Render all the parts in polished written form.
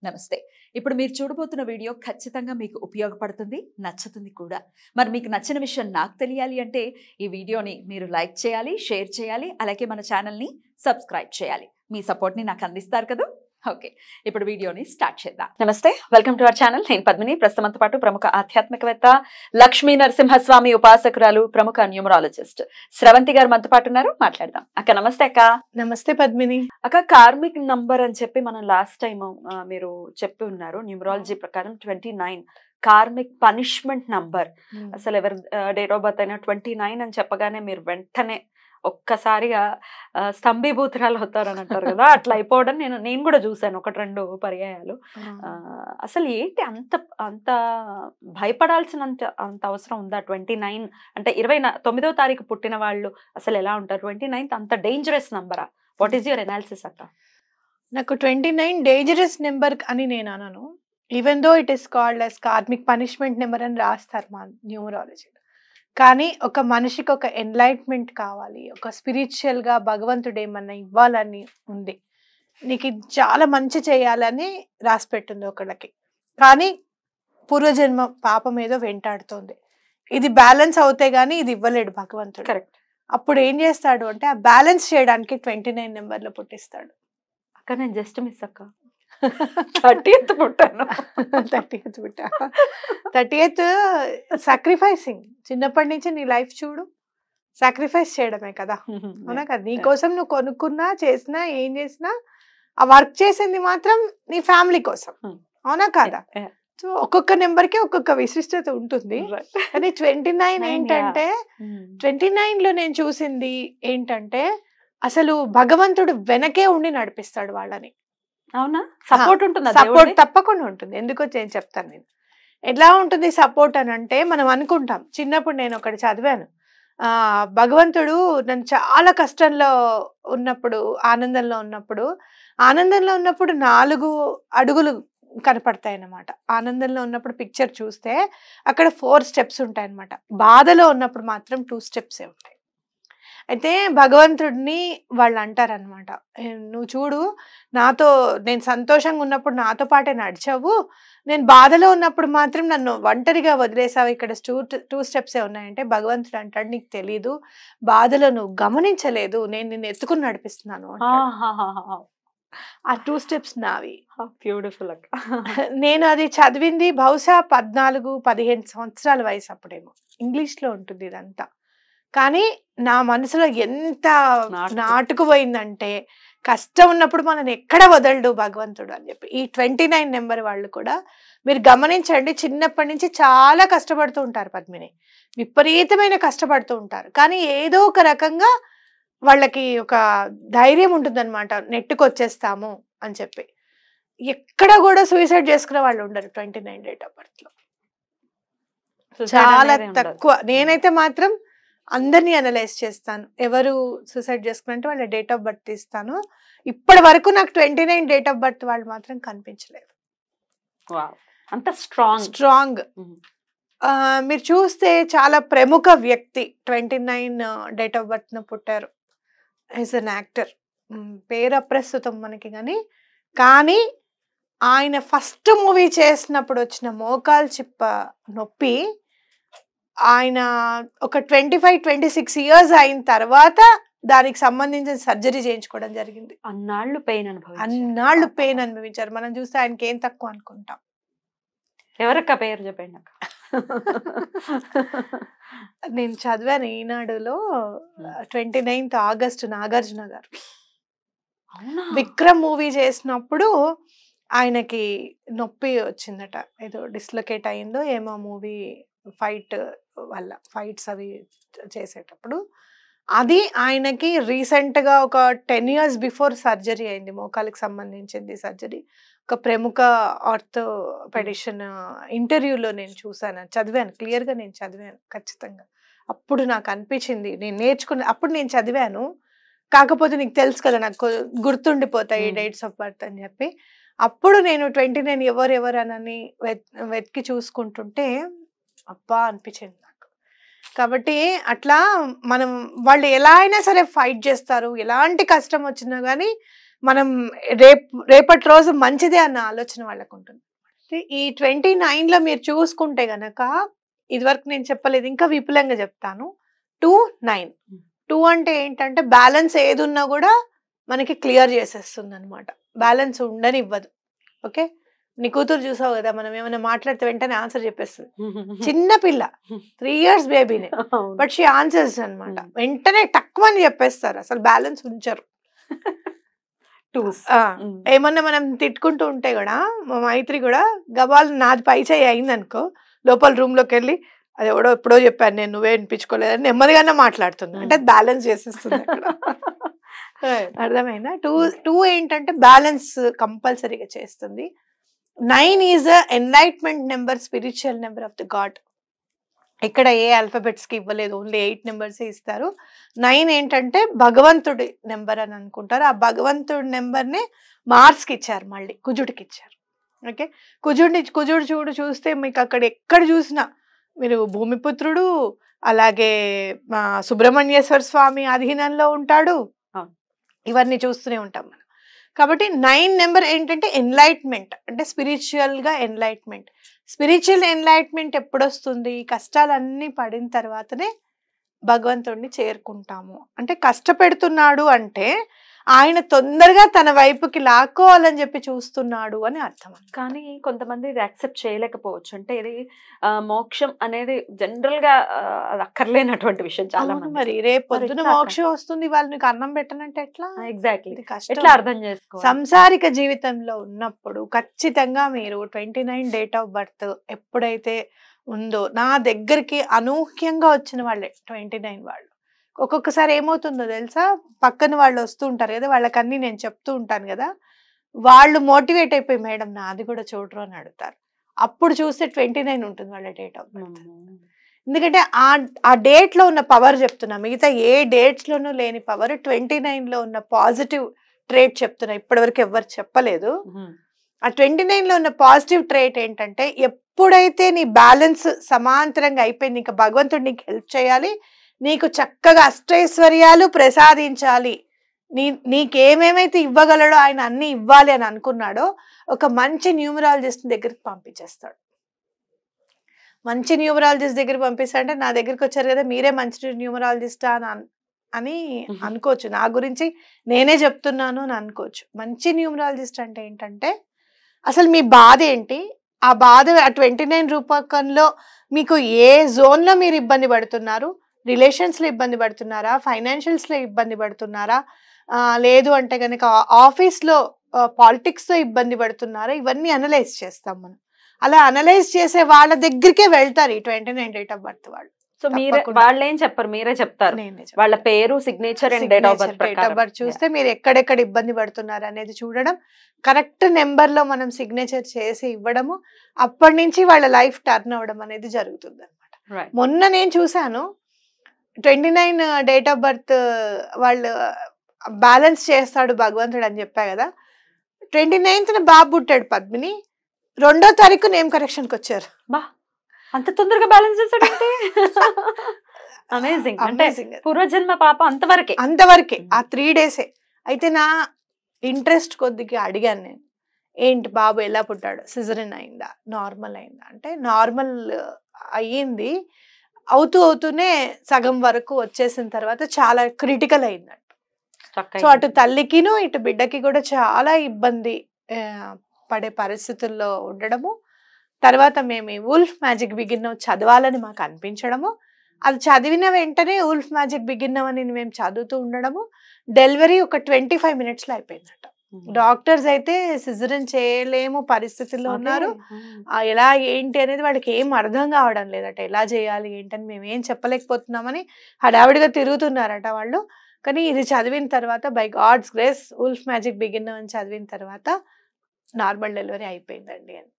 నమస్తే. ఇప్పుడు మీరు చూడబోతున్న వీడియో ఖచ్చితంగా మీకు ఉపయోగపడుతుంది, నచ్చుతుంది కూడా. మరి మీకు నచ్చిన విషయం నాకు తెలియాలి అంటే ఈ వీడియోని మీరు లైక్ చేయాలి, షేర్ చేయాలి, అలాగే మన ఛానల్‌ని సబ్స్క్రైబ్ చేయాలి. మీ సపోర్ట్‌ని నాకు అందిస్తారు కదా! ఓకే. ఇప్పుడు వీడియోని స్టార్ట్ చేద్దాం. నమస్తే. Welcome to our channel. నేను పద్మిని. ప్రస్తుతంతో పాటు ప్రముఖ ఆధ్యాత్మికవేత్త, లక్ష్మీ నరసింహస్వామి ఉపాసకురాలు, ప్రముఖ న్యూమరాలజిస్ట్ స్రవంతి గారు మనతో పాటు ఉన్నారు. మాట్లాడదాం. అక్క నమస్తే అక్క. నమస్తే పద్మిని. అక్క, కార్మిక్ నంబర్ అని చెప్పి మనం లాస్ట్ టైం మీరు చెప్పి ఉన్నారు. న్యూమరాలజీ ప్రకారం 29 కార్మిక్ పనిష్మెంట్ నంబర్. అసలు ఎవరి డేట్ ఆఫ్ బర్త్ అయినా 29 అని చెప్పగానే మీరు వెంటనే ఒక్కసారిగా స్తంభీభూతురాలు అవుతారని అంటారు కదా, అట్లా అయిపోవడం నేను కూడా చూసాను 1-2 పర్యాయాలు. అసలు ఏంటి అంత అంత భయపడాల్సినంత అంత అవసరం ఉందా? 29 అంటే 29వ తారీఖు పుట్టిన వాళ్ళు అసలు ఎలా ఉంటారు? 29th అంత డేంజరస్ నంబరా? వాట్ ఈస్ యువర్ అనాలిసిస్ అక్క? నాకు 29 డేంజరస్ నెంబర్ అని నేను అనను. Even though it is called as karmic punishment number అని రాస్తారు మా న్యూమరాలజీలో. కానీ ఒక మనిషికి ఒక ఎన్లైట్మెంట్ కావాలి, ఒక స్పిరిచువల్గా భగవంతుడు ఏమన్నా ఇవ్వాలని ఉంది, నీకు ఇది చాలా మంచి చేయాలని రాసి పెట్టింది ఒకళ్ళకి. కానీ పూర్వజన్మ పాపం ఏదో వెంటాడుతోంది, ఇది బ్యాలెన్స్ అవుతే గానీ ఇది ఇవ్వలేడు భగవంతుడు. కరెక్ట్. అప్పుడు ఏం చేస్తాడు అంటే ఆ బ్యాలెన్స్ చేయడానికి 29 నెంబర్లో పుట్టిస్తాడు. అక్క నేను జస్ట్ మిస్ అక్క. 30th పుట్టాను. 30th పుట్టా. 30th sacrificing. చిన్నప్పటి నుంచి నీ లైఫ్ చూడు, సాక్రిఫైస్ చేయడమే కదా. అవునా కదా? నీ కోసం నువ్వు కొనుక్కున్నా, చేసినా, ఏం చేసినా ఆ వర్క్ చేసింది మాత్రం నీ ఫ్యామిలీ కోసం. అవునా కాదా? సో ఒక్కొక్క నెంబర్కి ఒక్కొక్క విశిష్టత ఉంటుంది. కానీ 29 ఏంటంటే 29లో నేను చూసింది ఏంటంటే అసలు భగవంతుడు వెనకే ఉండి నడిపిస్తాడు వాళ్ళని. అవునా? సపోర్ట్ ఉంటుంది. సపోర్ట్ తప్పకుండా ఉంటుంది. ఎందుకో నేను చెప్తాను. నేను ఎలా ఉంటుంది సపోర్ట్ అని అంటే, మనం అనుకుంటాం, చిన్నప్పుడు నేను ఒకటి చదివాను, భగవంతుడు నన్ను చాలా కష్టంలో ఉన్నప్పుడు, ఆనందంలో ఉన్నప్పుడు 4 అడుగులు కనపడతాయి అన్నమాట. ఆనందంలో ఉన్నప్పుడు పిక్చర్ చూస్తే అక్కడ 4 స్టెప్స్ ఉంటాయి అన్నమాట. బాధలో ఉన్నప్పుడు మాత్రం 2 స్టెప్సే ఉంటాయి. అయితే భగవంతుడిని వాళ్ళు అంటారనమాట, నువ్వు చూడు, నేను సంతోషంగా ఉన్నప్పుడు నాతో పాటే నడిచావు, నేను బాధలో ఉన్నప్పుడు మాత్రం నన్ను ఒంటరిగా వదిలేసావు, ఇక్కడ 2 స్టెప్సే ఉన్నాయంటే భగవంతుడు అంటాడు, నీకు తెలీదు, బాధలో నువ్వు గమనించలేదు, నేను నిన్ను ఎత్తుకుని నడిపిస్తున్నాను. ఆ 2 స్టెప్స్ నావి. బ్యూటిఫుల్ అక్క. నేను అది చదివింది బహుశా 14-15 సంవత్సరాల వయసు అప్పుడేమో. ఇంగ్లీష్లో ఉంటుంది ఇదంతా. కానీ నా మనసులో ఎంత నాటుకుపోయిందంటే, కష్టం ఉన్నప్పుడు మనల్ని ఎక్కడ వదలడు భగవంతుడు అని చెప్పి. ఈ 29 నెంబర్ వాళ్ళు కూడా మీరు గమనించండి, చిన్నప్పటి నుంచి చాలా కష్టపడుతూ ఉంటారు పద్మిని, విపరీతమైన కష్టపడుతూ ఉంటారు. కానీ ఏదో ఒక రకంగా వాళ్ళకి ఒక ధైర్యం ఉంటుందన్నమాట, నెట్టుకొచ్చేస్తాము అని చెప్పి. ఎక్కడ కూడా సూసైడ్ చేసుకునే వాళ్ళు ఉండరు 29 డేట్ ఆఫ్ బర్త్ లో, చాలా తక్కువ. నేనైతే మాత్రం అందరినీ అనలైజ్ చేస్తాను, ఎవరు సూసైడ్ చేసుకున్నంటే వాళ్ళ డేట్ ఆఫ్ బర్త్ ఇస్తాను. ఇప్పటి వరకు నాకు 29 డేట్ ఆఫ్ బర్త్ వాళ్ళు మాత్రం కనిపించలేదు. అంత స్ట్రాంగ్. మీరు చూస్తే చాలా ప్రముఖ వ్యక్తి 29 డేట్ ఆఫ్ బర్త్ ను పుట్టారు. ఈజ్ అన్ యాక్టర్, పేరు అప్రస్తుతం మనకి. కానీ ఆయన ఫస్ట్ మూవీ చేసినప్పుడు వచ్చిన మోకాలు చిప్ప నొప్పి, ఆయన ఒక 25-26 ఇయర్స్ అయిన తర్వాత దానికి సంబంధించిన సర్జరీ చేయించుకోవడం జరిగింది. అన్నాళ్ళు పెయిన్ అనుభవించారు. మనం చూస్తే ఆయనకి ఏం తక్కువ అనుకుంటాం. ఎవరక్క పేరు చెప్పండి అక్క. నేను చదివాను ఈనాడులో 29th ఆగస్టు నాగార్జున గారు విక్రమ్ మూవీ చేసినప్పుడు ఆయనకి నొప్పి వచ్చిందట, ఏదో డిస్లొకేట్ అయిందో ఏమో మూవీ ఫైట్స్ అవి చేసేటప్పుడు. అది ఆయనకి రీసెంట్గా ఒక 10 years బిఫోర్ సర్జరీ అయింది, మోకాలికి సంబంధించింది సర్జరీ. ఒక ప్రముఖ ఆర్థోపెడిషన్ ఇంటర్వ్యూలో నేను చూసాను, చదివాను, క్లియర్గా నేను చదివాను ఖచ్చితంగా. అప్పుడు నాకు అనిపించింది, నేను నేర్చుకున్న అప్పుడు నేను చదివాను, కాకపోతే నీకు తెలుసు కదా నాకు గుర్తుండిపోతాయి డేట్స్ ఆఫ్ బర్త్ అని చెప్పి. అప్పుడు నేను 29 ఎవరెవరనని వెతికి చూసుకుంటుంటే అబ్బా అనిపించింది నాకు. కాబట్టి అట్లా వాళ్ళు ఎలా అయినా సరే ఫైట్ చేస్తారు, ఎలాంటి కష్టం వచ్చినా కానీ మనం రేపటి రోజు మంచిదే అన్న ఆలోచన వాళ్ళకు ఉంటుంది. ఈ 29లో మీరు చూసుకుంటే గనక ఇదివరకు నేను చెప్పలేదు, ఇంకా విపులంగా చెప్తాను. 2-9 2 అంటే ఏంటంటే బ్యాలెన్స్ ఏది ఉన్నా కూడా మనకి క్లియర్ చేసేస్తుంది అనమాట, బ్యాలెన్స్ ఉండనివ్వదు. ఓకే, నీ కూతురు చూసావు కదా, మనం ఏమైనా మాట్లాడితే వెంటనే ఆన్సర్ చెప్పేస్తుంది. చిన్న పిల్ల 3 years బేబీనే, బట్ షీ ఆన్సర్స్ అనమాట, వెంటనే తక్కువని చెప్పేస్తారు, అసలు బ్యాలెన్స్ ఉంచరు. ఏమన్నా మనం తిట్టుకుంటూ ఉంటే కూడా మా మైత్రి కూడా గబాల్ నాది పై చేయి అయింది అనుకో, లోపల రూమ్ లోకి వెళ్ళి అది ఎవడో ఎప్పుడో చెప్పాను నేను, నువ్వే వినిపించుకోలేదని నెమ్మదిగానే మాట్లాడుతుంది, అంటే బ్యాలెన్స్ చేసేస్తుంది అక్కడ. అర్థమైందా? 2 ఏంటంటే బ్యాలెన్స్ కంపల్సరీగా చేస్తుంది. 9 is enlightenment number, spiritual number of the God. ఇక్కడ ఏ ఆల్ఫాబెట్స్ కి ఇవ్వలేదు, ఓన్లీ 8 నెంబర్స్ ఇస్తారు. 9 ఏంటంటే భగవంతుడి నెంబర్ అని అనుకుంటారు. ఆ భగవంతుడి నెంబర్ ని మార్స్ కి ఇచ్చారు, మళ్ళీ కుజుడికి ఇచ్చారు. ఓకే, కుజుడు చూస్తే మీకు అక్కడ ఎక్కడ చూసినా మీరు భూమిపుత్రుడు, అలాగే సుబ్రహ్మణ్యేశ్వర స్వామి అధీనంలో ఉంటాడు, ఇవన్నీ చూస్తూనే ఉంటాం మనం. కాబట్టి 9 నెంబర్ ఏంటంటే ఎన్లైట్మెంట్, అంటే స్పిరిచువల్ గా ఎన్లైట్మెంట్. స్పిరిచువల్ ఎన్లైట్మెంట్ ఎప్పుడు వస్తుంది? కష్టాలన్నీ పడిన తర్వాతనే భగవంతుడిని చేరుకుంటాము. అంటే కష్టపెడుతున్నాడు అంటే ఆయన తొందరగా తన వైపుకి లాక్కోవాలని చెప్పి చూస్తున్నాడు అని అర్థం. కానీ కొంతమంది ఇది యాక్సెప్ట్ చేయలేకపోవచ్చు. అంటే ఇది మోక్షం అనేది జనరల్ గా అది అక్కర్లేనటువంటి విషయం చాలా మంది. మరి రేపు పొద్దున మోక్షం వస్తుంది, వాళ్ళు నీకు అన్నం పెట్టనంటే ఎట్లా? ఎగ్జాక్ట్లీ, ఎట్లా అర్థం చేసుకోవాలి? సంసారిక జీవితంలో ఉన్నప్పుడు ఖచ్చితంగా మీరు 29 డేట్ ఆఫ్ బర్త్ ఎప్పుడైతే ఉందో, నా దగ్గరికి అనూహ్యంగా వచ్చిన వాళ్ళే 29 వాళ్ళు. ఒక్కొక్కసారి ఏమవుతుందో తెలుసా, పక్కన వాళ్ళు వస్తూ ఉంటారు కదా, వాళ్ళకన్నీ నేను చెప్తూ ఉంటాను కదా, వాళ్ళు మోటివేట్ అయిపోయి మేడం నాది కూడా చూడరు అని అడుగుతారు. అప్పుడు చూస్తే 29 ఉంటుంది వాళ్ళ డేట్ ఆఫ్ బర్త్. ఎందుకంటే ఆ డేట్ లో ఉన్న పవర్ చెప్తున్నా, మిగతా ఏ డేట్స్ లోనూ లేని పవర్ 29 లో ఉన్న పాజిటివ్ ట్రేట్ చెప్తున్నా, ఇప్పటివరకు ఎవరు చెప్పలేదు. ఆ 29 లో ఉన్న పాజిటివ్ ట్రేట్ ఏంటంటే, ఎప్పుడైతే నీ బ్యాలెన్స్ సమాంతరంగా అయిపోయింది, ఇంకా భగవంతుడు నీకు హెల్ప్ చేయాలి, నీకు చక్కగా అష్టైశ్వర్యాలు ప్రసాదించాలి, నీకేమేమైతే ఇవ్వగలడో ఆయన అన్ని ఇవ్వాలి అని అనుకున్నాడో, ఒక మంచి న్యూమరాలజిస్ట్ దగ్గరికి పంపించేస్తాడు. మంచి న్యూమరాలజిస్ట్ దగ్గరికి పంపిస్తాడంటే, నా దగ్గరికి వచ్చారు కదా మీరే మంచి న్యూమరాలజిస్టా అని అనుకోవచ్చు, నా గురించి నేనే చెప్తున్నాను అని అనుకోవచ్చు. మంచి న్యూమరాలజిస్ట్ అంటే ఏంటంటే, అసలు మీ బాధ ఏంటి, ఆ బాధ ఆ 29 రూపకంలో మీకు ఏ జోన్ లో మీరు ఇబ్బంది పడుతున్నారు, రిలేషన్స్ లో ఇబ్బంది పడుతున్నారా, ఫైనాన్షియల్స్ లో ఇబ్బంది పడుతున్నారా, లేదు అంటే కనుక ఆఫీస్ లో పాలిటిక్స్ లో ఇబ్బంది పడుతున్నారా, ఇవన్నీ అనలైజ్ చేస్తాం మనం. అలా అనలైజ్ చేసే వాళ్ళ దగ్గరికే వెళ్తారు ఈ 29 డేట్ ఆఫ్ బర్త్ వాళ్ళు. సో వాళ్ళు ఏం చెప్పరు, మీరే చెప్తారు, వాళ్ళ పేరు, signature and date of birth చూస్తే మీరు ఎక్కడెక్కడ ఇబ్బంది పడుతున్నారు అనేది చూడడం, కరెక్ట్ నెంబర్ లో మనం సిగ్నేచర్ చేసి ఇవ్వడము, అప్పటి నుంచి వాళ్ళ లైఫ్ టర్న్ అవ్వడం అనేది జరుగుతుంది అనమాట. మొన్న నేను చూసాను 29 డేట్ ఆఫ్ బర్త్ వాళ్ళు బ్యాలెన్స్ చేస్తాడు భగవంతుడు అని చెప్పా కదా, 29th బాబు పుట్టాడు పద్మిని, 2వ తారీఖు నేమ్ కరెక్షన్ కి వచ్చారు. బా, అంత తొందరగా బ్యాలెన్స్ చేస్తాడంటే అమేజింగ్. అంటే పూర్వజన్మ పాప అంతవరకే ఆ 3 days. అయితే నా ఇంట్రెస్ట్ కొద్దిగా అడిగాను నేను, ఏంటి బాబు ఎలా పుట్టాడు, సిజరిన్ అయిందా, నార్మల్ అయిందా అంటే, నార్మల్ అయ్యింది, అవుతూనే సగం వరకు వచ్చేసిన తర్వాత చాలా క్రిటికల్ అయిందంట. సో అటు తల్లికిను ఇటు బిడ్డకి కూడా చాలా ఇబ్బంది పడే పరిస్థితుల్లో ఉండడము, తర్వాత మేము వుల్ఫ్ మ్యాజిక్ బిగిన్ చదవాలని మాకు అనిపించడము, అది చదివిన వెంటనే వుల్ఫ్ మ్యాజిక్ బిగిన్ అని మేము చదువుతూ ఉండడము, డెలివరీ ఒక 25 minutes లో అయిపోయిందట. డాక్టర్స్ అయితే సిజరిన్ చేయలేము పరిస్థితుల్లో ఉన్నారు, ఎలా ఏంటి అనేది వాళ్ళకి ఏం అర్థం కావడం లేదట, ఎలా చేయాలి ఏంటని మేము ఏం చెప్పలేకపోతున్నామని హడావిడిగా తిరుగుతున్నారట వాళ్ళు. కానీ ఇది చదివిన తర్వాత by God's grace wolf magic begin అని చదివిన తర్వాత నార్మల్ డెలివరీ అయిపోయిందండి అని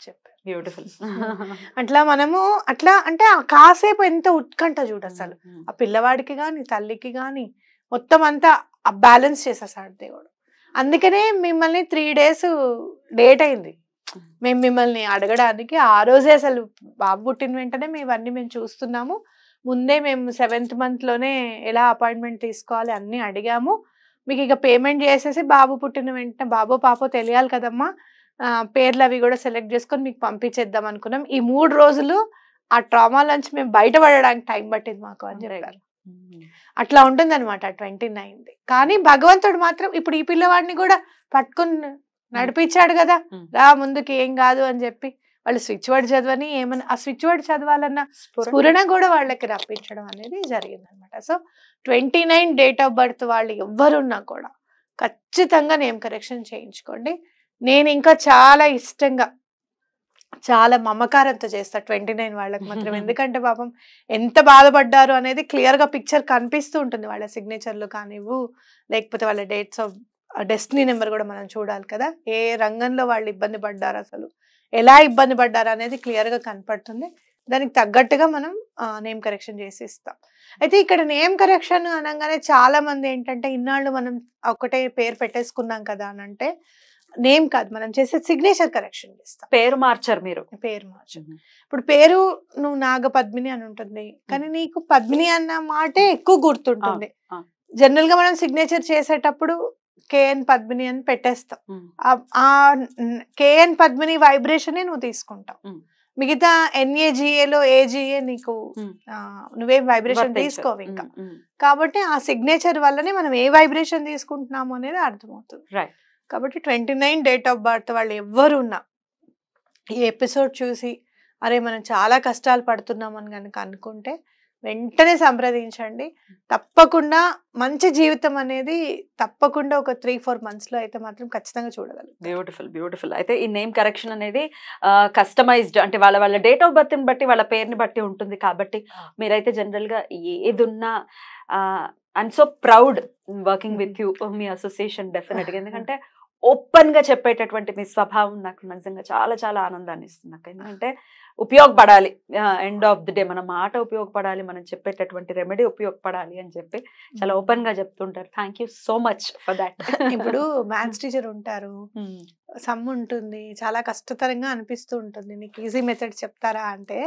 చెప్పారు. బ్యూటిఫుల్. అట్లా మనము అట్లా అంటే కాసేపు ఎంత ఉత్కంఠ చూడు అసలు, ఆ పిల్లవాడికి గాని తల్లికి గాని మొత్తం అంతా బ్యాలెన్స్ చేసేసాడు దేవుడు. అందుకనే మిమ్మల్ని 3 days లేట్ అయింది మేము మిమ్మల్ని అడగడానికి. ఆ రోజే అసలు బాబు పుట్టిన వెంటనే ఇవన్నీ మేము చూస్తున్నాము, ముందే మేము 7th month లోనే ఎలా అపాయింట్మెంట్ తీసుకోవాలి అన్ని అడిగాము, మీకు ఇక పేమెంట్ చేసేసి బాబు పుట్టిన వెంటనే బాబో పాపో తెలియాలి కదమ్మా, పేర్లు అవి కూడా సెలెక్ట్ చేసుకొని మీకు పంపించేద్దాం అనుకున్నాం. ఈ 3 రోజులు ఆ ట్రామా నుంచి మేము బయటపడడానికి టైం పట్టింది మాకు అని చెప్పారు. అట్లా ఉంటుంది అనమాట 29ది. కానీ భగవంతుడు మాత్రం ఇప్పుడు ఈ పిల్లవాడిని కూడా పట్టుకుని నడిపించాడు కదా, రా ముందుకి ఏం కాదు అని చెప్పి. వాళ్ళు స్విచ్ వర్డ్ చదవని ఏమన్నా ఆ స్విచ్ వర్డ్ చదవాలన్న స్ఫురణ కూడా వాళ్ళకి రప్పించడం అనేది జరిగింది అనమాట. సో 29 డేట్ ఆఫ్ బర్త్ వాళ్ళు ఎవ్వరున్నా కూడా ఖచ్చితంగా నేమ్ కరెక్షన్ చేయించుకోండి. నేను ఇంకా చాలా ఇష్టంగా చాలా మమకారంతో చేస్తా 29 వాళ్ళకి మాత్రం. ఎందుకంటే పాపం ఎంత బాధపడ్డారు అనేది క్లియర్ గా పిక్చర్ కనిపిస్తూ ఉంటుంది. వాళ్ళ సిగ్నేచర్లు కానివ్వు, లేకపోతే వాళ్ళ డేట్స్ ఆఫ్ డెస్టినీ నెంబర్ కూడా మనం చూడాలి కదా, ఏ రంగంలో వాళ్ళు ఇబ్బంది పడ్డారు, అసలు ఎలా ఇబ్బంది పడ్డారు అనేది క్లియర్ గా కనపడుతుంది. దానికి తగ్గట్టుగా మనం నేమ్ కరెక్షన్ చేసి ఇస్తాం. అయితే ఇక్కడ నేమ్ కరెక్షన్ అనగానే చాలా మంది ఏంటంటే, ఇన్నాళ్ళు మనం ఒకటే పేరు పెట్టేసుకున్నాం కదా అని అంటే, నేమ్ కాదు, మనం చేసే సిగ్నేచర్ కరెక్షన్ చేస్తాం. పేరు మార్చారు మీరు, పేరు మార్చు. ఇప్పుడు పేరు నువ్వు నాగపద్మిని అని ఉంటుంది, కానీ నీకు పద్మిని అన్న మాటే ఎక్కువ గుర్తుంటుంది. జనరల్ గా మనం సిగ్నేచర్ చేసేటప్పుడు కేఎన్ పద్మిని అని పెట్టేస్తాం. ఆ కేఎన్ పద్మిని వైబ్రేషన్ నువ్వు తీసుకుంటావు. మిగతా ఎన్ఏజిఏలో ఏజిఏ నీకు నువ్వేం వైబ్రేషన్ తీసుకోవు ఇంకా. కాబట్టి ఆ సిగ్నేచర్ వల్లనే మనం ఏ వైబ్రేషన్ తీసుకుంటున్నాము అనేది అర్థమవుతుంది. కాబట్టి 29 డేట్ ఆఫ్ బర్త్ వాళ్ళు ఎవ్వరున్నా ఈ ఎపిసోడ్ చూసి అరే మనం చాలా కష్టాలు పడుతున్నాం అని కనుక అనుకుంటే వెంటనే సంప్రదించండి. తప్పకుండా మంచి జీవితం అనేది తప్పకుండా ఒక 3-4 months లో అయితే మాత్రం ఖచ్చితంగా చూడగలరు. Beautiful beautiful. అయితే ఈ నేమ్ కరెక్షన్ అనేది కస్టమైజ్డ్, అంటే వాళ్ళ వాళ్ళ డేట్ ఆఫ్ బర్త్ ని బట్టి వాళ్ళ పేరుని బట్టి ఉంటుంది. కాబట్టి మీరైతే జనరల్ గా ఏదున్నా I'm so proud working with you, me association definite గా. ఎందుకంటే ఓపెన్ గా చెప్పేటటువంటి మీ స్వభావం నాకు నిజంగా చాలా చాలా ఆనందాన్ని ఇస్తుంది నాకు. ఎందుకంటే ఉపయోగపడాలి, ఎండ్ ఆఫ్ ది డే మన మాట ఉపయోగపడాలి, మనం చెప్పేటటువంటి రెమెడీ ఉపయోగపడాలి అని చెప్పి చాలా ఓపెన్ గా చెప్తుంటారు. Thank you so much for that. ఇప్పుడు మ్యాథ్స్ టీచర్ ఉంటారు, సమ్ ఉంటుంది, చాలా కష్టతరంగా అనిపిస్తూ ఉంటుంది, నీకు ఈజీ మెథడ్ చెప్తారా అంటే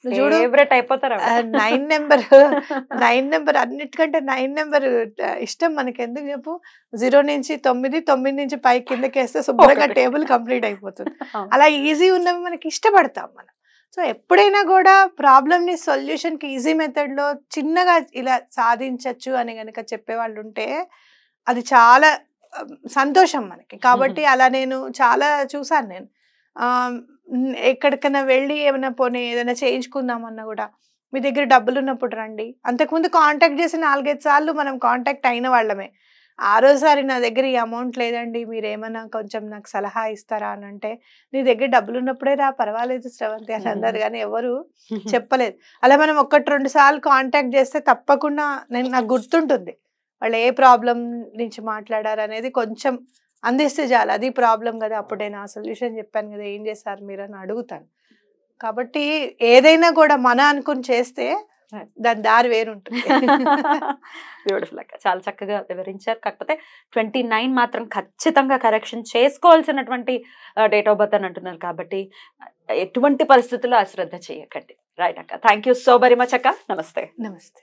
ఫేవరెట్ అయిపోతారు. 9 నెంబర్ అన్నిటికంటే 9 నెంబర్ ఇష్టం మనకి. ఎందుకు చెప్పు, 0 నుంచి 9, 9 నుంచి పైకి కిందకి వేస్తే శుభ్రంగా టేబుల్ కంప్లీట్ అయిపోతుంది. అలా ఈజీ ఉన్నవి మనకి ఇష్టపడతాం మనం. సో ఎప్పుడైనా కూడా ప్రాబ్లమ్ ని సొల్యూషన్ కి ఈజీ మెథడ్ లో చిన్నగా ఇలా సాధించవచ్చు అని గనక చెప్పేవాళ్ళు ఉంటే అది చాలా సంతోషం మనకి. కాబట్టి అలా నేను చాలా చూసాను. నేను ఎక్కడికైనా వెళ్ళి ఏమైనా పోనీ ఏదైనా చేయించుకుందామన్నా కూడా మీ దగ్గర డబ్బులు ఉన్నప్పుడు రండి. అంతకుముందు కాంటాక్ట్ చేసి 4-5 సార్లు మనం కాంటాక్ట్ అయిన వాళ్ళమే. 6సారి నా దగ్గర ఈ అమౌంట్ లేదండి, మీరు ఏమైనా కొంచెం నాకు సలహా ఇస్తారా అని అంటే, నీ దగ్గర డబ్బులు ఉన్నప్పుడే రా, పర్వాలేదు శ్రవంతి అని అందరు, కానీ ఎవరు చెప్పలేదు. అలా మనం 1-2 సార్లు కాంటాక్ట్ చేస్తే తప్పకుండా నాకు గుర్తుంటుంది వాళ్ళు ఏ ప్రాబ్లం నుంచి మాట్లాడారు అనేది. కొంచెం అందిస్తే చాలు, అది ప్రాబ్లం కదా, అప్పుడే నా సొల్యూషన్ చెప్పాను కదా, ఏం చేశారు మీరు అని అడుగుతాను. కాబట్టి ఏదైనా కూడా మన అనుకుని చేస్తే దాని దారి వేరుంటుంది. బ్యూటిఫుల్ అక్క, చాలా చక్కగా వివరించారు. కాకపోతే 29 మాత్రం ఖచ్చితంగా కరెక్షన్ చేసుకోవాల్సినటువంటి డేట్ ఆఫ్ బర్త్ అని అంటున్నారు. కాబట్టి ఎటువంటి పరిస్థితుల్లో అశ్రద్ధ చేయకండి. రైట్ అక్క, thank you so very much అక్క. నమస్తే. నమస్తే.